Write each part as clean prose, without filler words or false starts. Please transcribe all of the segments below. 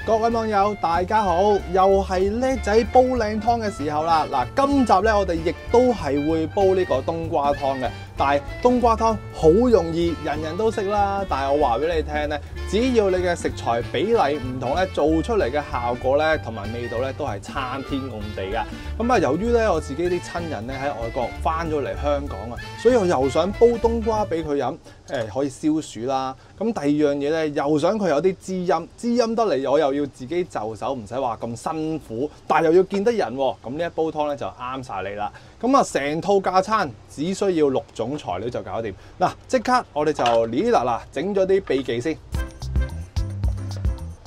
各位網友大家好，又係叻仔煲靚湯嘅時候啦！嗱，今集咧我哋亦都係會煲呢個冬瓜湯嘅，但係冬瓜湯好容易，人人都識啦。但係我話俾你聽咧，只要你嘅食材比例唔同咧，做出嚟嘅效果咧同埋味道咧都係差天共地嘅。咁啊，由於咧我自己啲親人咧喺外國翻咗嚟香港啊，所以我又想煲冬瓜俾佢飲，可以消暑啦。咁第二樣嘢咧，又想佢有啲滋陰，滋陰得嚟我又要自己就手，唔使話咁辛苦，但係又要見得人喎。咁呢一煲湯咧就啱晒你啦。咁啊，成套架餐只需要6種材料就搞掂。嗱，即刻我哋就嗱整咗啲秘技先。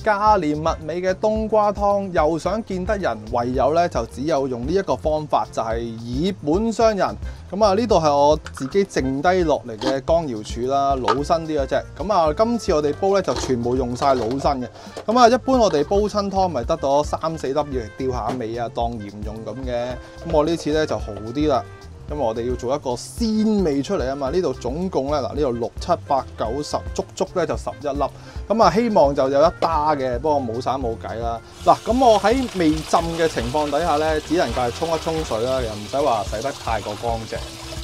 價廉物美嘅冬瓜湯，又想見得人，唯有咧就只有用呢一個方法，就係以本傷人。咁啊，呢度係我自己剩低落嚟嘅江瑤柱啦，老身啲嗰隻。咁啊，今次我哋煲咧就全部用晒老身嘅。咁啊，一般我哋煲親湯咪得咗3、4粒要嚟吊下味啊，當鹽用咁嘅。咁我呢次咧就好啲啦。因為我哋要做一個鮮味出嚟啊嘛，呢度總共咧嗱，呢度6、7、8、9、10，足咧就11粒。咁啊，希望就有一打嘅，不過冇散冇計啦。嗱，咁我喺未浸嘅情況底下咧，只能夠係沖一沖水啦，又唔使話洗得太過乾淨。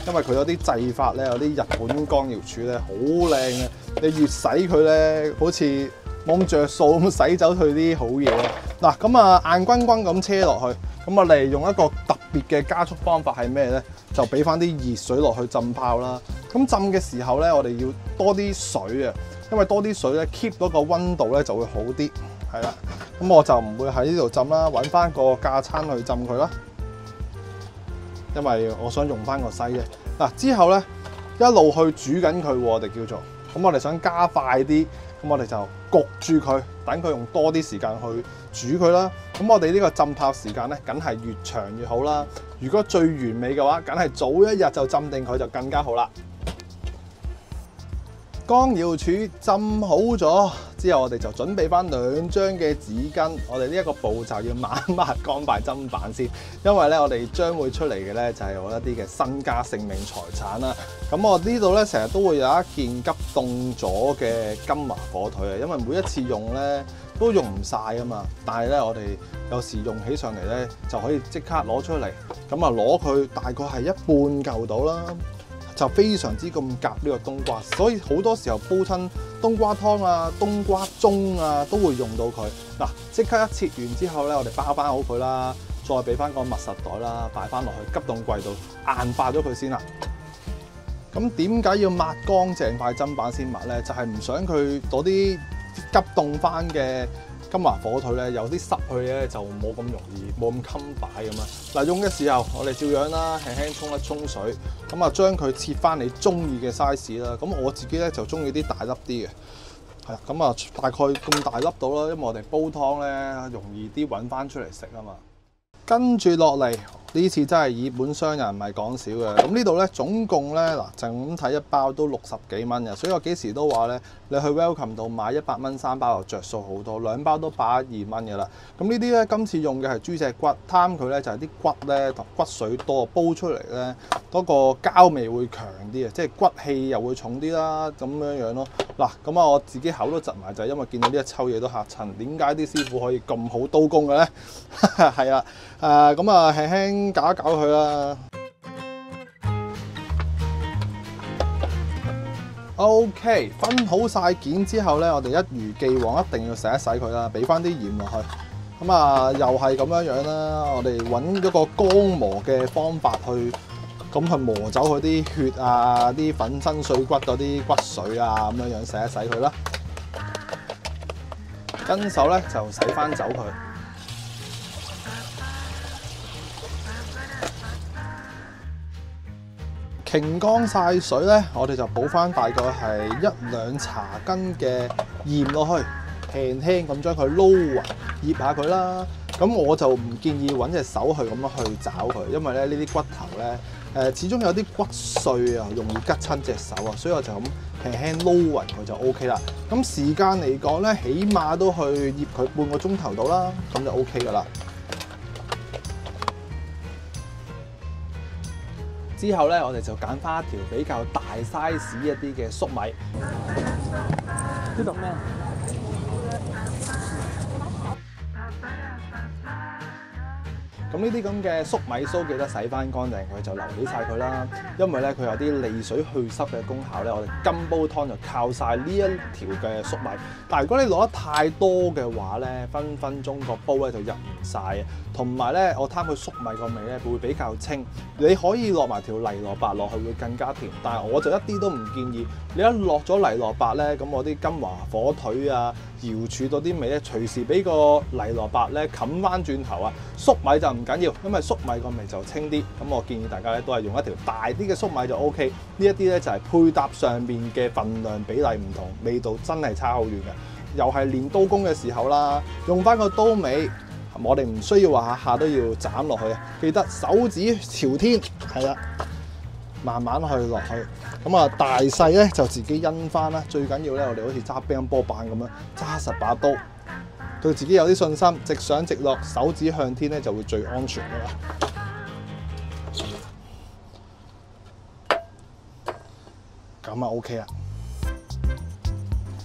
因為佢有啲製法咧，有啲日本江瑤柱咧好靚嘅，你越洗佢咧，好似冇咁着數咁洗走佢啲好嘢。嗱，咁啊硬轟轟咁車落去，咁我哋用一個特別嘅加速方法係咩咧？就俾翻啲熱水落去浸泡啦。咁浸嘅時候咧，我哋要多啲水啊，因為多啲水咧 keep 到個溫度咧就會好啲，係啦。咁我就唔會喺呢度浸啦，揾翻個架餐去浸佢啦。因為我想用翻個篩嘅。嗱，之後咧一路去煮緊佢，我哋叫做。咁我哋想加快啲，咁我哋就焗住佢，等佢用多啲時間去煮佢啦。咁我哋呢個浸泡時間咧，梗係越長越好啦。如果最完美嘅話，梗係早一日就浸定佢就更加好啦。江瑤柱浸好咗之後，我哋就準備翻2張嘅紙巾。我哋呢一個步驟要抹乾塊砧板先，因為咧我哋將會出嚟嘅咧就係我一啲嘅身家性命財產啦。咁我呢度咧成日都會有一件急凍咗嘅金華火腿啊，因為每一次用咧都用唔晒啊嘛。但係咧我哋有時用起上嚟咧就可以即刻攞出嚟，咁啊攞佢大概係1半嚿到啦。就非常之咁夾呢個冬瓜，所以好多時候煲親冬瓜湯啊、冬瓜盅啊都會用到佢。嗱，即刻一切完之後咧，我哋包翻好佢啦，再俾翻個密實袋啦，擺翻落去急凍櫃度硬化咗佢先啦。咁點解要抹乾淨塊砧板先抹咧？就係唔想佢嗰啲急凍翻嘅金華火腿咧，有啲濕去咧就冇咁容易，冇咁襟擺咁啊！嗱，用嘅時候我哋照樣啦，輕輕沖一沖水，咁啊將佢切翻你中意嘅 size 啦。咁我自己咧就中意啲大粒啲嘅，係啦，咁啊大概咁大粒到啦，因為我哋煲湯咧容易啲揾翻出嚟食啊嘛。跟住落嚟呢次真係以本傷人，唔係講少嘅。咁呢度咧總共咧嗱，就咁睇一包都60幾蚊嘅，所以我幾時都話咧，你去 Welcome 度買100蚊3包就着數好多，2包都82蚊嘅啦。咁呢啲咧今次用嘅係豬脊骨，貪佢咧就係啲骨咧同骨水多，煲出嚟咧嗰個膠味會強啲啊，即係骨氣又會重啲啦，咁樣咯。嗱，咁啊我自己口都窒埋，就係因為見到呢一抽嘢都嚇親。點解啲師傅可以咁好刀工嘅咧？係啦，咁啊輕輕搞一搞佢啦。OK， 分好晒件之後咧，我哋一如既往一定要洗一洗佢啦，俾翻啲鹽落去。咁啊，又係咁樣樣啦。我哋揾一個乾磨嘅方法去磨走佢啲血啊、啲粉身碎骨嗰啲骨髓啊，咁樣樣洗一洗佢啦。跟手咧就洗翻走佢。擎乾晒水咧，我哋就補翻大概係1、2茶羹嘅鹽落去，輕輕咁將佢撈勻，醃下佢啦。咁我就唔建議揾隻手去咁樣去找佢，因為咧呢啲骨頭咧始終有啲骨碎啊，容易拮親隻手啊，所以我就咁輕輕撈勻佢就 O K 啦。咁時間嚟講咧，起碼都去醃佢半個鐘頭到啦，咁就 O K 噶啦。之後咧，我哋就揀翻一條比較大 size 一啲嘅粟米。呢度咩？咁呢啲咁嘅粟米鬚記得洗翻乾淨佢，就留起晒佢啦。因為咧佢有啲利水去濕嘅功效咧，我哋金煲湯就靠晒呢一條嘅粟米。但係如果你攞得太多嘅話咧，分分鐘個煲咧就入唔晒啊。同埋咧，我貪佢粟米個味咧會比較清，你可以落埋條泥蘿蔔落去會更加甜。但係我就一啲都唔建議，你一落咗泥蘿蔔咧，咁我啲金華火腿啊、瑤柱嗰啲味咧，隨時俾個泥蘿蔔咧冚翻轉頭啊！粟米就唔緊要，因為粟米個味就清啲。咁我建議大家咧都係用一條大啲嘅粟米就 OK。呢一啲咧就係配搭上邊嘅份量比例唔同，味道真係差好遠嘅。又係練刀工嘅時候啦，用翻個刀尾。我哋唔需要話下下都要斬落去啊！記得手指朝天，係啦，慢慢去落去。咁啊，大細咧就自己因翻啦。最緊要咧，我哋好似揸乒乓波板咁樣揸實把刀，對自己有啲信心，直上直落，手指向天咧就會最安全噶啦。咁啊 OK 啦。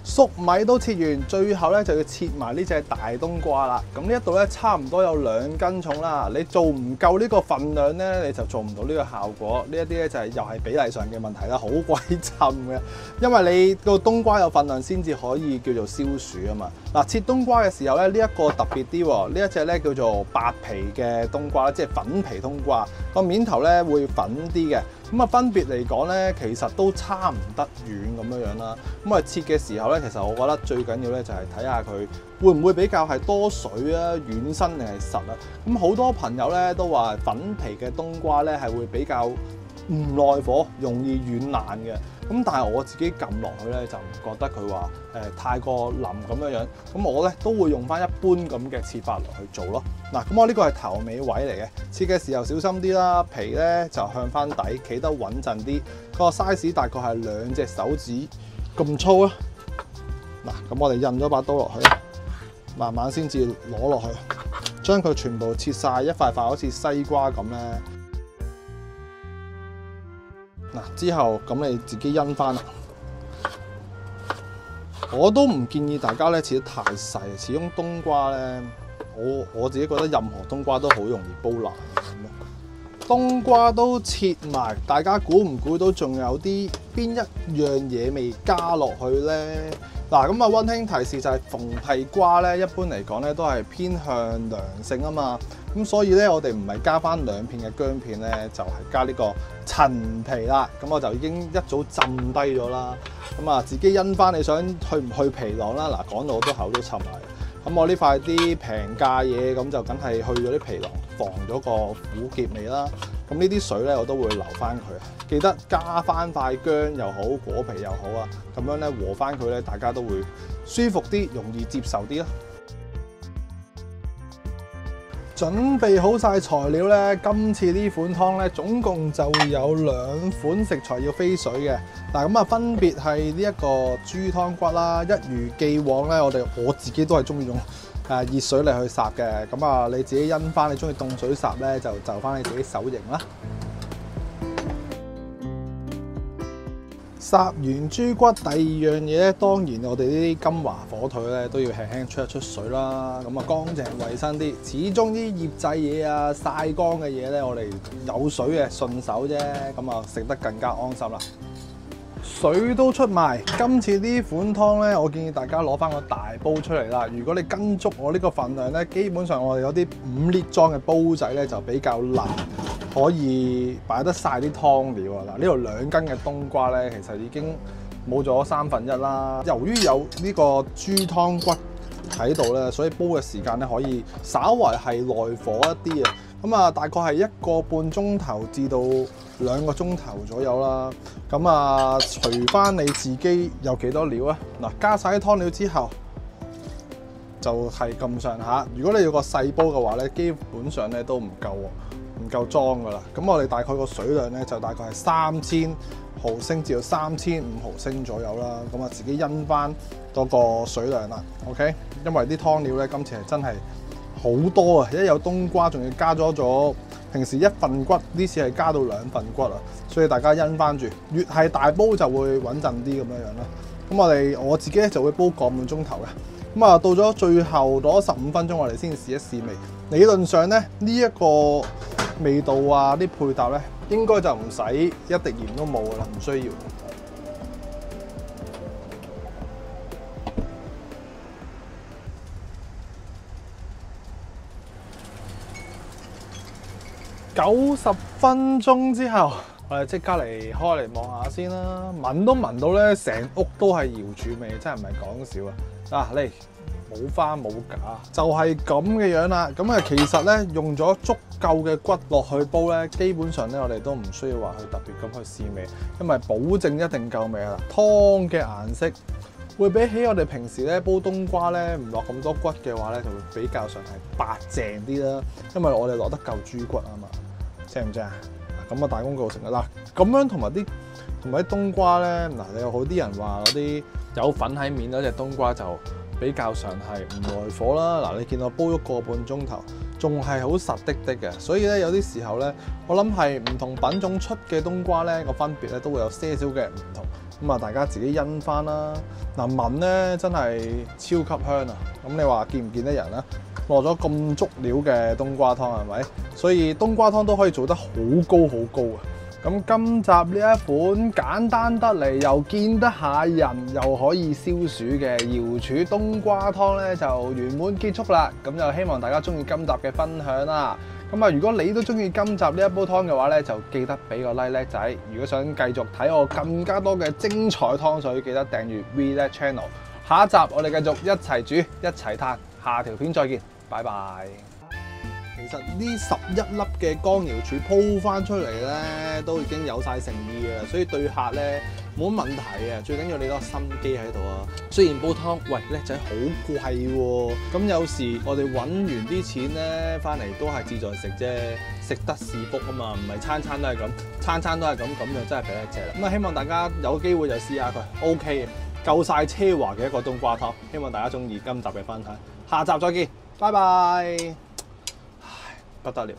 粟米都切完，最後咧就要切埋呢隻大冬瓜啦。咁呢一度咧差唔多有2斤重啦。你做唔夠呢個份量咧，你就做唔到呢個效果。呢一啲咧就係又係比例上嘅問題啦，好鬼沉嘅。因為你個冬瓜有份量先至可以叫做消暑啊嘛。嗱，切冬瓜嘅時候咧，呢一個特別啲喎。呢一隻咧叫做白皮嘅冬瓜啦，即係粉皮冬瓜，個面頭咧會粉啲嘅。咁啊，分別嚟講咧，其實都差唔得遠咁樣啦。咁啊，切嘅時候咧，其實我覺得最緊要咧就係睇下佢會唔會比較係多水啊、軟身定係實啊。咁好多朋友咧都話粉皮嘅冬瓜咧係會比較唔耐火，容易軟爛嘅。咁但係我自己撳落去咧就唔覺得佢話太過腍咁樣。咁我咧都會用翻一般咁嘅切法落去做咯。嗱，咁我呢個係頭尾位嚟嘅，切嘅時候小心啲啦，皮咧就向翻底，企得穩陣啲。個 size 大概係2隻手指咁粗啊。嗱，咁我哋印咗把刀落去，慢慢先至攞落去，將佢全部切晒一塊塊，好似西瓜咁咧。嗱，之後咁你自己因翻啦。我都唔建議大家咧切得太細，始終冬瓜咧，我自己覺得任何冬瓜都好容易煲爛。冬瓜都切埋，大家估唔估到仲有邊一樣嘢未加落去咧？嗱，咁啊溫馨提示就係逢係瓜咧，一般嚟講咧都係偏向涼性啊嘛。咁所以咧，我哋唔係加翻2片嘅薑片咧，就係加呢個陳皮啦。咁我就已經一早浸低咗啦。咁啊，自己因翻你想去唔去皮囊啦。嗱，講到我都口都沉埋。咁我呢塊啲平價嘢，咁就梗係去咗啲皮囊，防咗個苦澀味啦。咁呢啲水咧，我都會留翻佢。記得加翻塊薑又好，果皮又好啊。咁樣咧和翻佢咧，大家都會舒服啲，容易接受啲啦。準備好晒材料咧，今次呢款湯咧總共就有2款食材要飛水嘅。嗱，咁啊分別係呢一個豬湯骨啦，一如既往咧，我自己都係中意用熱水嚟去烚嘅。咁啊你自己因翻，你中意凍水烚咧就翻你自己手型啦。烚完豬骨，第2樣嘢咧，當然我哋呢啲金華火腿咧都要輕輕出一出水啦。咁啊乾淨衞生啲，始終啲醃製嘢啊、曬乾嘅嘢咧，我哋有水嘅順手啫，咁啊食得更加安心啦。水都出埋，今次呢款湯咧，我建議大家攞翻個大煲出嚟啦。如果你跟足我呢個份量咧，基本上我哋有啲5列裝嘅煲仔咧就比較難可以擺得晒啲湯料啊！嗱，呢度2斤嘅冬瓜咧，其實已經冇咗1/3啦。由於有呢個豬湯骨喺度咧，所以煲嘅時間咧可以稍為係耐火一啲啊。咁啊，大概係1個半鐘頭至到2個鐘頭左右啦。咁啊，除翻你自己有幾多料啊？嗱，加晒啲湯料之後，就係咁上下。如果你要個細煲嘅話咧，基本上咧都唔夠裝噶啦。咁我哋大概個水量咧就大概係3000毫升至到3500毫升左右啦。咁啊，自己因翻嗰個水量啦。OK， 因為啲湯料咧今次係真係好多啊！一有冬瓜，仲要加咗平時1份骨，呢次係加到2份骨啊！所以大家因翻住，越係大煲就會穩陣啲咁樣啦。咁我自己咧就會煲個半鐘頭嘅。咁啊，到咗最後攞15分鐘，我哋先試一試味。理論上咧，呢一個味道啊，啲配搭咧，應該就唔使一滴鹽都冇噶啦，唔需要。90分鐘之後，我哋即刻嚟開嚟望下先啦。聞都聞到咧，成屋都係瑤柱味，真係唔係講笑啊！嗱，嚟冇花冇假，就係咁嘅樣啦。咁啊，其實咧用咗足夠嘅骨落去煲咧，基本上咧我哋都唔需要話去特別咁去試味，因為保證一定夠味啦。湯嘅顏色會比起我哋平時咧煲冬瓜咧唔落咁多骨嘅話咧，就會比較上係白淨啲啦。因為我哋落得夠豬骨啊嘛。正唔正啊？咁啊大功告成啦！嗱，咁樣同埋啲冬瓜咧，嗱你有好啲人話嗰啲有粉喺面嗰隻冬瓜就比較上係唔耐火啦。嗱，你見我煲咗個半鐘頭，仲係好實滴滴嘅，所以咧有啲時候咧，我諗係唔同品種出嘅冬瓜咧個分別咧都會有些少嘅唔同。咁啊，大家自己因翻啦。嗱，聞咧真係超級香啊！咁你話見唔見得人啊？落咗咁足料嘅冬瓜湯係咪？所以冬瓜湯都可以做得好高好高啊！咁今集呢一款簡單得嚟又見得下人又可以消暑嘅瑤柱冬瓜湯咧就圓滿結束啦！咁就希望大家中意今集嘅分享啦。咁啊，如果你都中意今集呢一煲湯嘅話咧，就記得俾個 like 叻仔。如果想繼續睇我更加多嘅精彩湯水，記得訂閱 VLak Channel。下一集我哋繼續一齊煮一齊嘆，下條片再見，拜拜。其實呢11粒嘅乾瑤柱鋪翻出嚟咧，都已經有晒誠意嘅啦，所以對客咧冇乜問題嘅。最緊要你多心機喺度啊！雖然煲湯，喂叻仔好貴喎，咁有時我哋揾完啲錢咧，翻嚟都係志在食啫，食得是福啊嘛，唔係餐餐都係咁，餐餐都係咁，咁就真係俾叻仔啦。咁啊，希望大家有機會就試下佢 ，OK 嘅，夠晒奢華嘅一個冬瓜湯。希望大家中意今集嘅分享，下集再見，拜拜。不得了。